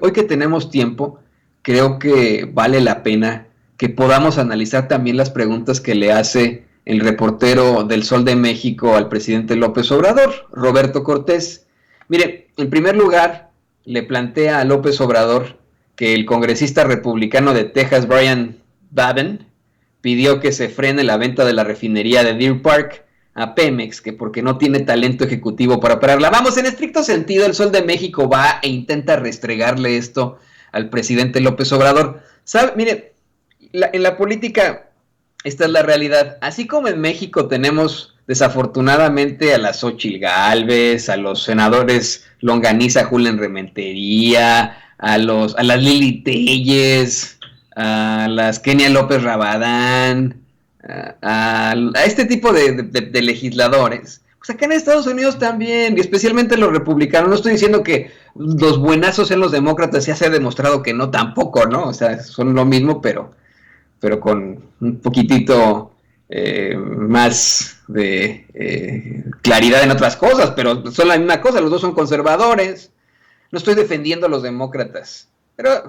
Hoy que tenemos tiempo, creo que vale la pena que podamos analizar también las preguntas que le hace el reportero del Sol de México al presidente López Obrador, Roberto Cortés. Mire, en primer lugar, le plantea a López Obrador que el congresista republicano de Texas, Brian Babin, pidió que se frene la venta de la refinería de Deer Park a Pemex, que porque no tiene talento ejecutivo para operarla. Vamos, en estricto sentido, el Sol de México va e intenta restregarle esto al presidente López Obrador. ¿Sabe? Mire, en la política esta es la realidad. Así como en México tenemos desafortunadamente a la Xóchitl Gálvez, a los senadores Longaniza, Julen Rementería, a las Lili Telles, a las Kenia López Rabadán, a este tipo de legisladores. Pues acá en Estados Unidos también, y especialmente los republicanos. No estoy diciendo que los buenazos sean los demócratas, ya se ha demostrado que no tampoco, ¿no? O sea, son lo mismo, pero con un poquitito más de claridad en otras cosas, pero son la misma cosa, los dos son conservadores. No estoy defendiendo a los demócratas, pero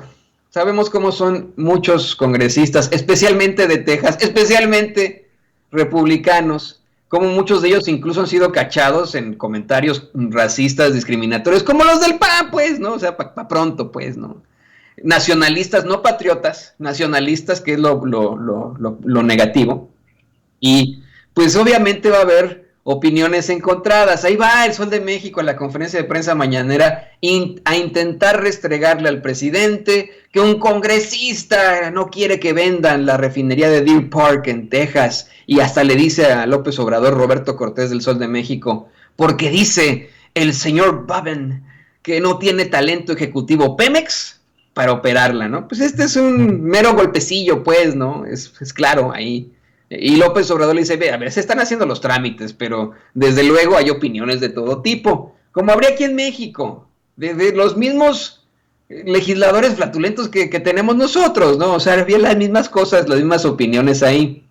sabemos cómo son muchos congresistas, especialmente de Texas, especialmente republicanos, como muchos de ellos incluso han sido cachados en comentarios racistas, discriminatorios, como los del PAN, pues, ¿no? O sea, pa pronto, pues, ¿no? Nacionalistas, no patriotas, nacionalistas, que es lo negativo. Y pues obviamente va a haber opiniones encontradas. Ahí va el Sol de México en la conferencia de prensa mañanera a intentar restregarle al presidente que un congresista no quiere que vendan la refinería de Deer Park en Texas, y hasta le dice a López Obrador, Roberto Cortés del Sol de México, porque dice el señor Babin que no tiene talento ejecutivo Pemex para operarla, ¿no? Pues este es un mero golpecillo, pues, ¿no? Es claro ahí. Y López Obrador le dice, a ver, se están haciendo los trámites, pero desde luego hay opiniones de todo tipo, como habría aquí en México, de los mismos legisladores flatulentos que tenemos nosotros, ¿no? O sea, había las mismas cosas, las mismas opiniones ahí,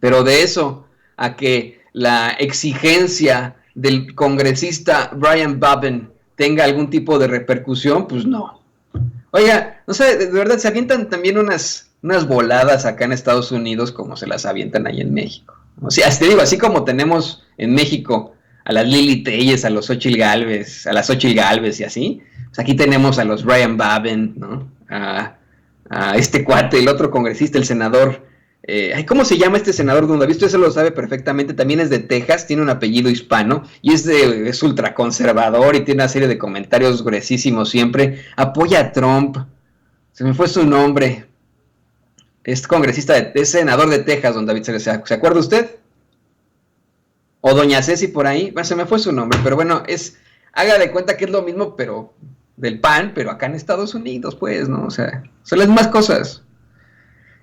pero de eso a que la exigencia del congresista Brian Babin tenga algún tipo de repercusión, pues no. Oiga, no sé, de verdad, se avientan también unas voladas acá en Estados Unidos como se las avientan ahí en México. O sea, te digo, así como tenemos en México a las Lili Telles, a los Xóchitl Gálvez, a las Xóchitl Gálvez y así, pues aquí tenemos a los Brian Babin, ¿no? A este cuate, el otro congresista, el senador. ¿Cómo se llama este senador? Don David, usted se lo sabe perfectamente, también es de Texas, tiene un apellido hispano y es ultraconservador y tiene una serie de comentarios gruesísimos siempre, apoya a Trump, se me fue su nombre, es congresista, es senador de Texas, don David, ¿se acuerda usted? O doña Ceci por ahí, bueno, se me fue su nombre, pero bueno, haga de cuenta que es lo mismo, pero del PAN, pero acá en Estados Unidos, pues, ¿no? O sea, son las mismas cosas.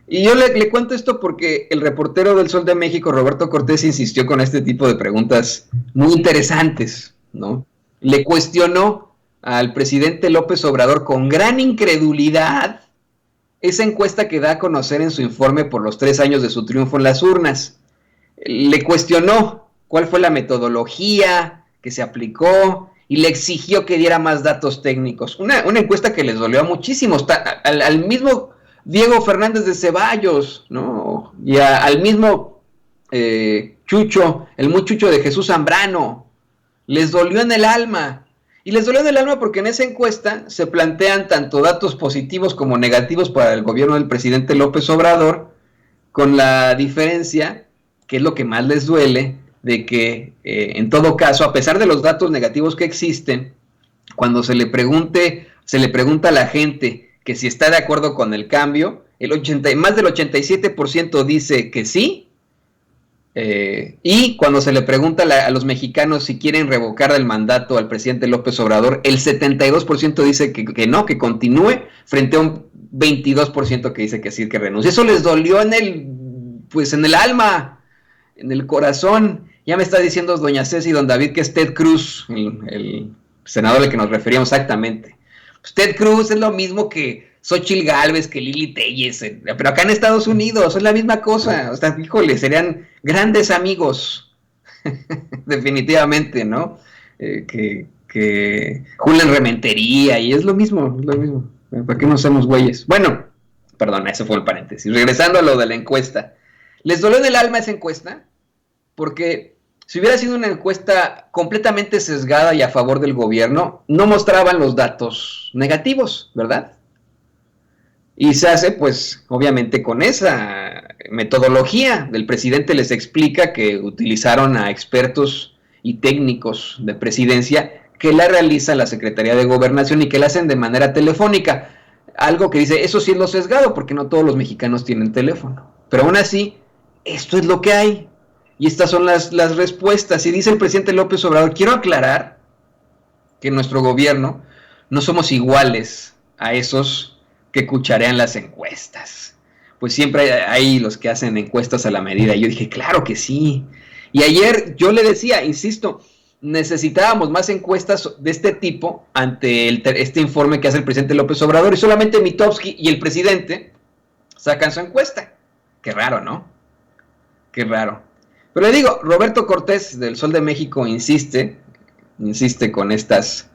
Y yo le cuento esto porque el reportero del Sol de México, Roberto Cortés, insistió con este tipo de preguntas muy interesantes, ¿no? Le cuestionó al presidente López Obrador con gran incredulidad esa encuesta que da a conocer en su informe por los 3 años de su triunfo en las urnas. Le cuestionó cuál fue la metodología que se aplicó y le exigió que diera más datos técnicos. Una encuesta que les dolió a muchísimos, al mismo Diego Fernández de Ceballos, ¿no? Y al mismo Chucho, el muy Chucho de Jesús Zambrano, les dolió en el alma. Y les dolió en el alma porque en esa encuesta se plantean tanto datos positivos como negativos para el gobierno del presidente López Obrador, con la diferencia, que es lo que más les duele, de que en todo caso, a pesar de los datos negativos que existen, cuando se le pregunta a la gente que si está de acuerdo con el cambio, más del 87% dice que sí, y cuando se le pregunta a los mexicanos si quieren revocar el mandato al presidente López Obrador, el 72% dice que no, que continúe, frente a un 22% que dice que sí, que renuncie. Eso les dolió en el alma, en el corazón. Ya me está diciendo doña Ceci y don David que es Ted Cruz, el senador al que nos referíamos exactamente. Pues Ted Cruz es lo mismo que Xóchitl Gálvez, que Lili Telles, pero acá en Estados Unidos es la misma cosa. O sea, híjole, serían grandes amigos, definitivamente, ¿no? Que Julen Rementería, y es lo mismo, es lo mismo. ¿Para qué no hacemos güeyes? Bueno, perdón, eso fue el paréntesis. Regresando a lo de la encuesta. ¿Les dolió en el alma esa encuesta? Porque si hubiera sido una encuesta completamente sesgada y a favor del gobierno, no mostraban los datos negativos, ¿verdad? Y se hace, pues, obviamente con esa metodología. El presidente les explica que utilizaron a expertos y técnicos de presidencia que la realiza la Secretaría de Gobernación y que la hacen de manera telefónica. Algo que dice, eso sí es lo sesgado, porque no todos los mexicanos tienen teléfono. Pero aún así, esto es lo que hay. Y estas son las respuestas. Y dice el presidente López Obrador, quiero aclarar que en nuestro gobierno no somos iguales a esos que cucharean las encuestas. Pues siempre hay los que hacen encuestas a la medida. Y yo dije, claro que sí. Y ayer yo le decía, insisto, necesitábamos más encuestas de este tipo ante este informe que hace el presidente López Obrador, y solamente Mitofsky y el presidente sacan su encuesta. Qué raro, ¿no? Qué raro. Pero le digo, Roberto Cortés del Sol de México insiste con estas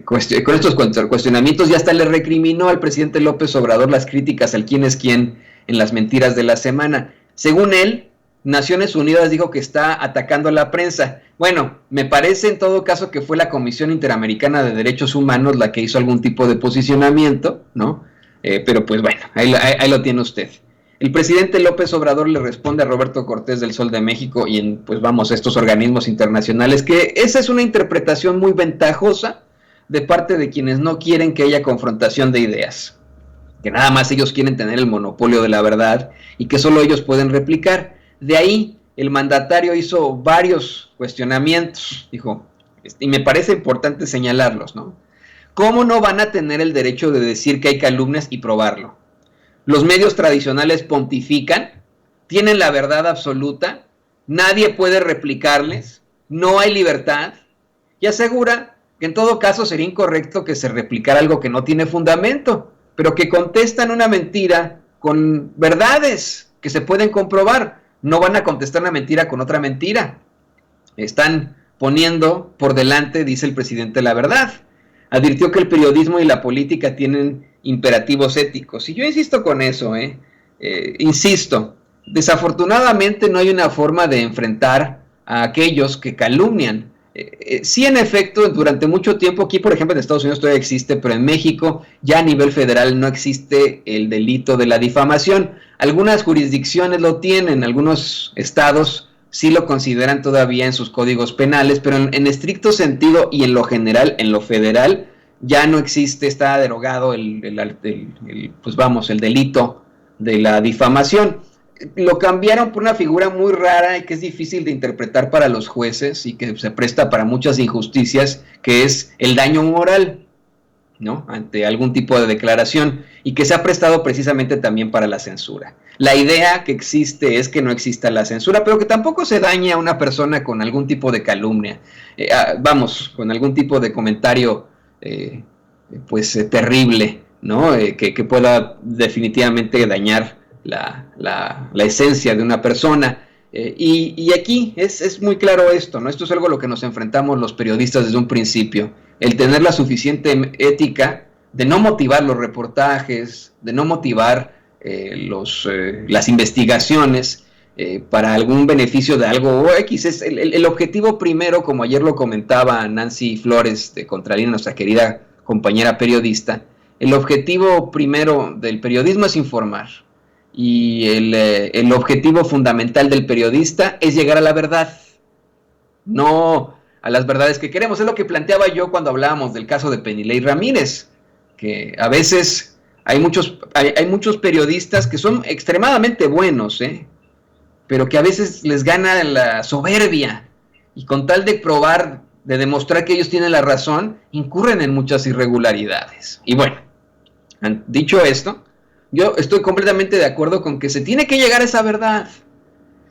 con estos cuestionamientos, y hasta le recriminó al presidente López Obrador las críticas al quién es quién en las mentiras de la semana. Según él, Naciones Unidas dijo que está atacando a la prensa. Bueno, me parece en todo caso que fue la Comisión Interamericana de Derechos Humanos la que hizo algún tipo de posicionamiento, ¿no? Pero pues bueno, ahí lo tiene usted. El presidente López Obrador le responde a Roberto Cortés del Sol de México y pues vamos, estos organismos internacionales, que esa es una interpretación muy ventajosa de parte de quienes no quieren que haya confrontación de ideas, que nada más ellos quieren tener el monopolio de la verdad y que solo ellos pueden replicar. De ahí el mandatario hizo varios cuestionamientos, dijo, y me parece importante señalarlos, ¿no? ¿Cómo no van a tener el derecho de decir que hay calumnias y probarlo? Los medios tradicionales pontifican, tienen la verdad absoluta, nadie puede replicarles, no hay libertad, y asegura que en todo caso sería incorrecto que se replicara algo que no tiene fundamento, pero que contestan una mentira con verdades que se pueden comprobar. No van a contestar una mentira con otra mentira. Están poniendo por delante, dice el presidente, la verdad. Advirtió que el periodismo y la política tienen imperativos éticos. Y yo insisto con eso, insisto, desafortunadamente no hay una forma de enfrentar a aquellos que calumnian. Sí, en efecto, durante mucho tiempo, aquí por ejemplo en Estados Unidos todavía existe, pero en México ya a nivel federal no existe el delito de la difamación. Algunas jurisdicciones lo tienen, algunos estados sí lo consideran todavía en sus códigos penales, pero en estricto sentido y en lo general, en lo federal, ya no existe, está derogado el delito de la difamación. Lo cambiaron por una figura muy rara y que es difícil de interpretar para los jueces y que se presta para muchas injusticias, que es el daño moral, ¿no? Ante algún tipo de declaración, y que se ha prestado precisamente también para la censura. La idea que existe es que no exista la censura, pero que tampoco se dañe a una persona con algún tipo de calumnia, con algún tipo de comentario terrible, ¿no? Que pueda definitivamente dañar la esencia de una persona. Y aquí es muy claro esto, ¿no? Esto es algo a lo que nos enfrentamos los periodistas desde un principio, el tener la suficiente ética de no motivar los reportajes, de no motivar las investigaciones para algún beneficio de algo X. Es el objetivo primero, como ayer lo comentaba Nancy Flores de Contralínea, nuestra querida compañera periodista, el objetivo primero del periodismo es informar. Y el objetivo fundamental del periodista es llegar a la verdad, no a las verdades que queremos. Es lo que planteaba yo cuando hablábamos del caso de Penilei Ramírez, que a veces hay muchos periodistas que son extremadamente buenos, pero que a veces les gana la soberbia, y con tal de probar, de demostrar que ellos tienen la razón, incurren en muchas irregularidades. Y bueno, dicho esto, yo estoy completamente de acuerdo con que se tiene que llegar a esa verdad,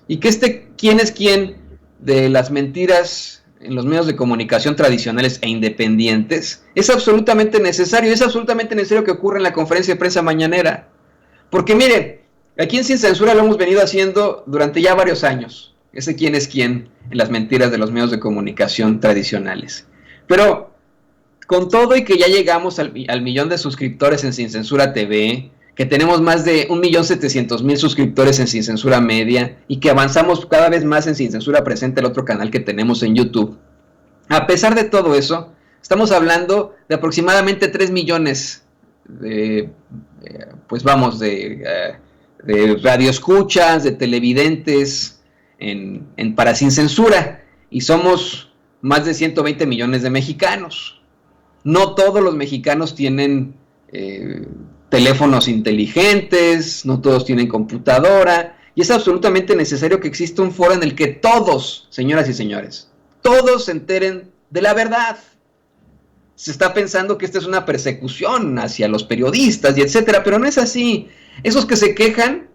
y que quién es quién de las mentiras en los medios de comunicación tradicionales e independientes es absolutamente necesario. Es absolutamente necesario que ocurra en la conferencia de prensa mañanera, porque mire, aquí en Sin Censura lo hemos venido haciendo durante ya varios años, ese quién es quién en las mentiras de los medios de comunicación tradicionales. Pero con todo y que ya llegamos al millón de suscriptores en Sin Censura TV, que tenemos más de 1.700.000 suscriptores en Sin Censura Media y que avanzamos cada vez más en Sin Censura Presente, el otro canal que tenemos en YouTube. A pesar de todo eso, estamos hablando de aproximadamente 3 millones de, pues vamos, de radioescuchas, de televidentes para Sin Censura, y somos más de 120 millones de mexicanos. No todos los mexicanos tienen teléfonos inteligentes, no todos tienen computadora, y es absolutamente necesario que exista un foro en el que todos, señoras y señores, todos se enteren de la verdad. Se está pensando que esta es una persecución hacia los periodistas y etcétera, pero no es así. Esos que se quejan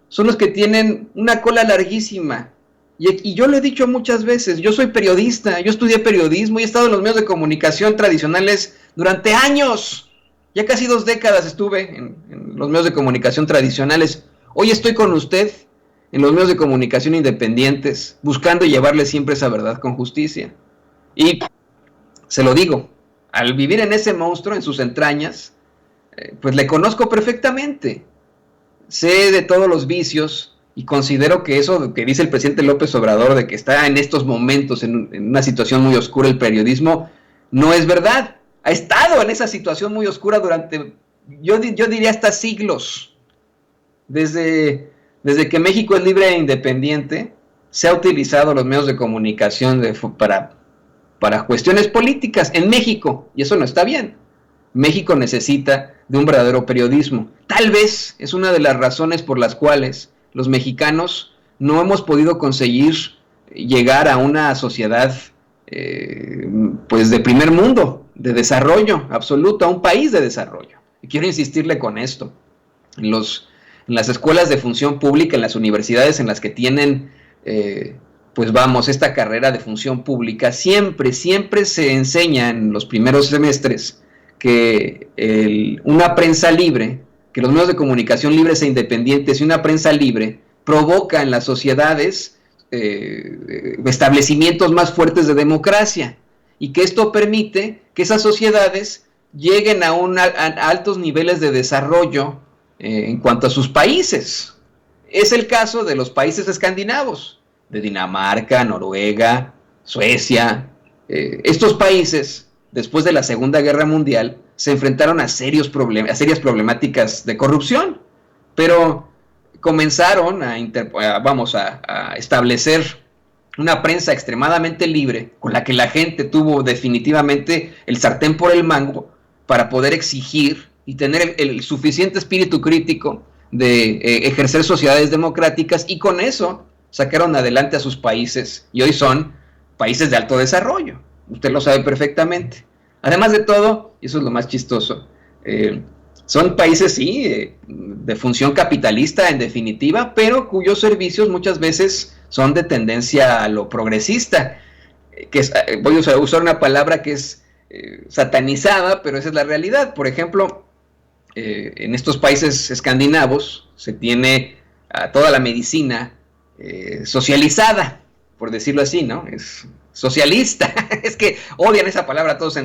son los que tienen una cola larguísima. Y yo lo he dicho muchas veces, yo soy periodista, yo estudié periodismo y he estado en los medios de comunicación tradicionales durante años. Ya casi 2 décadas estuve en los medios de comunicación tradicionales. Hoy estoy con usted en los medios de comunicación independientes, buscando llevarle siempre esa verdad con justicia. Y se lo digo, al vivir en ese monstruo, en sus entrañas, pues le conozco perfectamente. Sé de todos los vicios y considero que eso que dice el presidente López Obrador, de que está en estos momentos en una situación muy oscura el periodismo, no es verdad. Ha estado en esa situación muy oscura durante, yo diría hasta siglos. Desde que México es libre e independiente, se ha utilizado los medios de comunicación para cuestiones políticas en México, y eso no está bien. México necesita de un verdadero periodismo. Tal vez es una de las razones por las cuales los mexicanos no hemos podido conseguir llegar a una sociedad pues de primer mundo, de desarrollo absoluto, a un país de desarrollo. Y quiero insistirle con esto. En las escuelas de función pública, en las universidades en las que tienen, pues vamos, esta carrera de función pública, siempre se enseña en los primeros semestres que una prensa libre, que los medios de comunicación libres e independientes y una prensa libre provoca en las sociedades establecimientos más fuertes de democracia, y que esto permite que esas sociedades lleguen a altos niveles de desarrollo en cuanto a sus países. Es el caso de los países escandinavos, de Dinamarca, Noruega, Suecia. Estos países, después de la Segunda Guerra Mundial, se enfrentaron a serias problemáticas de corrupción, pero comenzaron a establecer una prensa extremadamente libre, con la que la gente tuvo definitivamente el sartén por el mango para poder exigir y tener el suficiente espíritu crítico de ejercer sociedades democráticas, y con eso sacaron adelante a sus países, y hoy son países de alto desarrollo. Usted lo sabe perfectamente. Además de todo, y eso es lo más chistoso, son países, sí, de función capitalista en definitiva, pero cuyos servicios muchas veces son de tendencia a lo progresista, voy a usar una palabra que es satanizada, pero esa es la realidad. Por ejemplo, en estos países escandinavos se tiene toda la medicina socializada, por decirlo así, ¿no? Es socialista. Es que odian esa palabra todos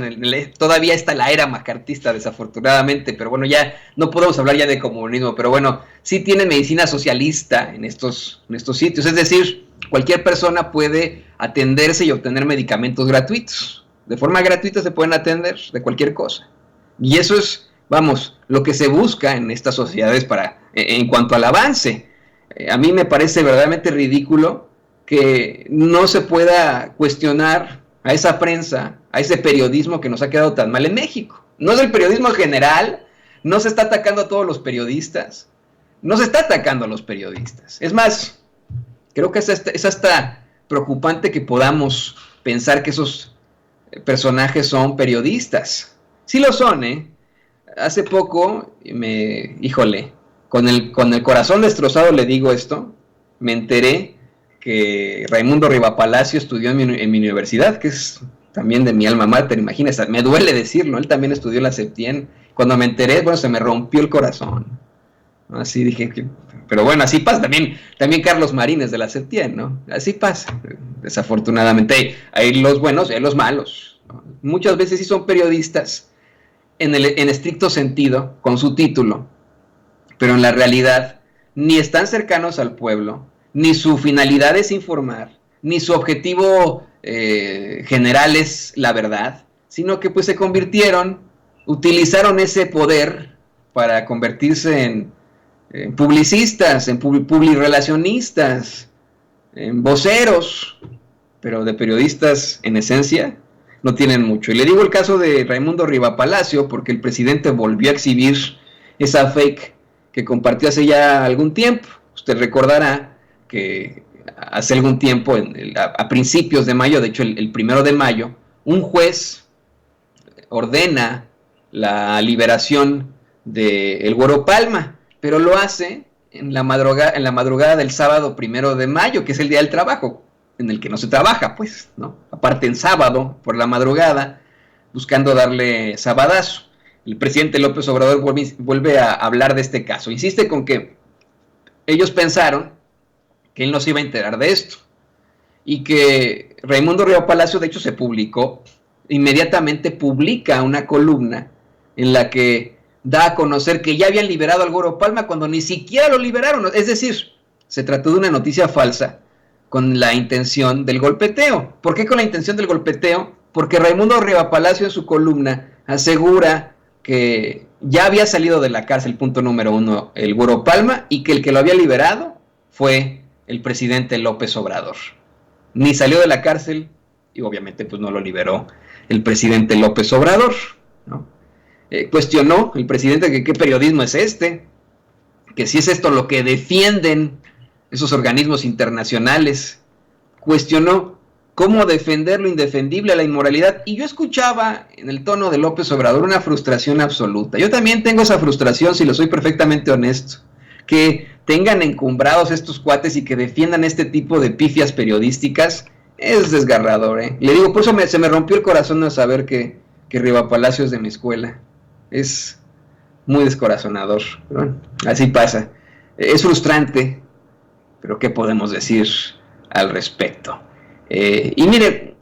todavía está la era macartista, desafortunadamente, pero bueno, ya no podemos hablar ya de comunismo, pero bueno, sí tienen medicina socialista en estos sitios, es decir, cualquier persona puede atenderse y obtener medicamentos gratuitos. De forma gratuita se pueden atender de cualquier cosa. Y eso es, vamos, lo que se busca en estas sociedades en cuanto al avance. A mí me parece verdaderamente ridículo que no se pueda cuestionar a esa prensa, a ese periodismo que nos ha quedado tan mal en México. No es el periodismo general, no se está atacando a todos los periodistas, no se está atacando a los periodistas. Es más, creo que es hasta preocupante que podamos pensar que esos personajes son periodistas. Sí lo son, ¿eh? Hace poco, híjole, con el corazón destrozado le digo esto, me enteré que Raimundo Rivapalacio estudió en mi universidad, que es también de mi alma mater, imagínense, me duele decirlo, él también estudió en la Septien. Cuando me enteré, bueno, se me rompió el corazón. Así dije, pero bueno, así pasa, también Carlos Marín es de la Septien, ¿no? Así pasa, desafortunadamente. Hay los buenos y hay los malos. Muchas veces sí son periodistas en estricto sentido, con su título, pero en la realidad ni están cercanos al pueblo, ni su finalidad es informar, ni su objetivo general es la verdad, sino que pues se convirtieron, utilizaron ese poder para convertirse en publicistas, en publirelacionistas, en voceros, pero de periodistas en esencia no tienen mucho. Y le digo el caso de Raimundo Rivapalacio porque el presidente volvió a exhibir esa fake que compartió hace ya algún tiempo. Usted recordará que hace algún tiempo, a principios de mayo, de hecho el 1 de mayo, un juez ordena la liberación de El Güero Palma, pero lo hace en la madrugada del sábado 1 de mayo, que es el día del trabajo, en el que no se trabaja, pues, ¿no? Aparte en sábado, por la madrugada, buscando darle sabadazo. El presidente López Obrador vuelve a hablar de este caso. Insiste con que ellos pensaron que él no se iba a enterar de esto y que Raimundo Rivapalacio, de hecho, se publicó, inmediatamente publica una columna en la que da a conocer que ya habían liberado al Güero Palma cuando ni siquiera lo liberaron. Es decir, se trató de una noticia falsa con la intención del golpeteo. ¿Por qué con la intención del golpeteo? Porque Raimundo Rivapalacio en su columna asegura que ya había salido de la cárcel, punto número 1, el Güero Palma, y que el que lo había liberado fue el presidente López Obrador. Ni salió de la cárcel y obviamente pues no lo liberó el presidente López Obrador, ¿no? Cuestionó el presidente que qué periodismo es este, que si es esto lo que defienden esos organismos internacionales. Cuestionó cómo defender lo indefendible a la inmoralidad, y yo escuchaba en el tono de López Obrador una frustración absoluta. Yo también tengo esa frustración, si lo soy perfectamente honesto, que tengan encumbrados estos cuates y que defiendan este tipo de pifias periodísticas, es desgarrador, ¿eh? Le digo, por eso se me rompió el corazón al saber que Rivapalacio es de mi escuela. Es muy descorazonador, pero bueno, así pasa. Es frustrante, pero ¿qué podemos decir al respecto? Y mire,